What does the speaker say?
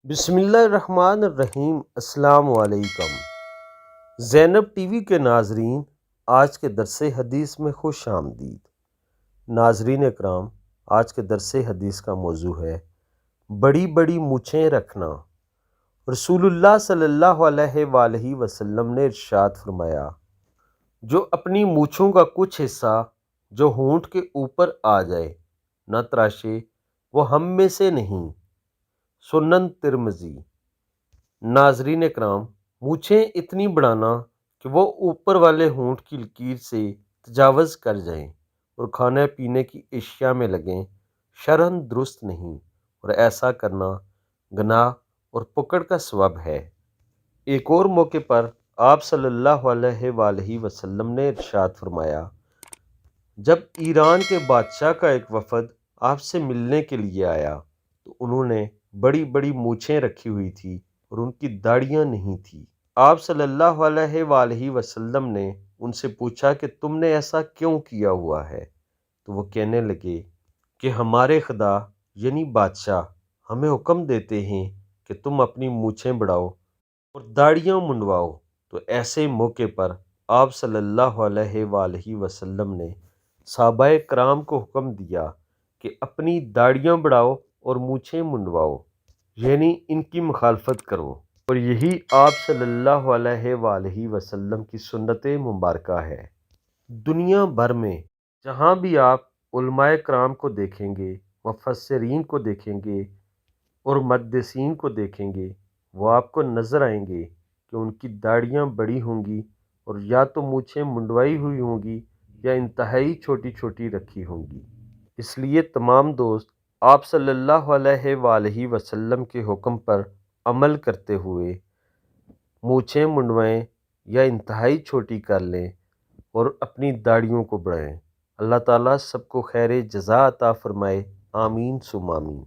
بسم اللہ الرحمن الرحیم۔ السلام علیکم زینب ٹی وی کے ناظرین، آج کے درس حدیث میں خوش آمدید۔ ناظرین اکرام، آج کے درس حدیث کا موضوع ہے بڑی بڑی مونچھیں رکھنا۔ رسول اللہ صلی اللہ علیہ وآلہ وسلم نے ارشاد فرمایا، جو اپنی مونچھوں کا کچھ حصہ جو ہونٹ کے اوپر آ جائے نہ تراشے وہ ہم میں سے نہیں۔ سنن ترمذی۔ ناظرین اکرام، مونچھیں اتنی بڑھانا کہ وہ اوپر والے ہونٹ کی لکیر سے تجاوز کر جائیں اور کھانے پینے کی اشیاء میں لگیں، شرعاً درست نہیں، اور ایسا کرنا گناہ اور پکڑ کا سبب ہے۔ ایک اور موقع پر آپ صلی اللہ علیہ وآلہ وسلم نے ارشاد فرمایا، جب ایران کے بادشاہ کا ایک وفد آپ سے ملنے کے لیے آیا تو انہوں نے بڑی بڑی مونچھیں رکھی ہوئی تھی اور ان کی داڑھیاں نہیں تھیں۔ آپ صلی اللہ علیہ وآلہ وسلم نے ان سے پوچھا کہ تم نے ایسا کیوں کیا ہوا ہے؟ تو وہ کہنے لگے کہ ہمارے خدا یعنی بادشاہ ہمیں حکم دیتے ہیں کہ تم اپنی مونچھیں بڑھاؤ اور داڑھیاں منڈواؤ۔ تو ایسے موقع پر آپ صلی اللہ علیہ وآلہ وسلم نے صحابہ کرام کو حکم دیا کہ اپنی داڑھیاں بڑھاؤ اور مونچھیں منڈواؤ، یعنی ان کی مخالفت کرو، اور یہی آپ صلی اللہ علیہ وآلہ وسلم کی سنت مبارکہ ہے۔ دنیا بھر میں جہاں بھی آپ علماء کرام کو دیکھیں گے، مفسرین کو دیکھیں گے اور محدثین کو دیکھیں گے، وہ آپ کو نظر آئیں گے کہ ان کی داڑھیاں بڑی ہوں گی اور یا تو مونچھیں منڈوائی ہوئی ہوں گی یا انتہائی چھوٹی چھوٹی رکھی ہوں گی۔ اس لیے تمام دوست آپ صلی اللہ علیہ وآلہ وسلم کے حکم پر عمل کرتے ہوئے مونچھیں منڈوائیں یا انتہائی چھوٹی کر لیں اور اپنی داڑھیوں کو بڑھائیں۔ اللہ تعالیٰ سب کو خیر جزا عطا فرمائے، آمین ثم آمین۔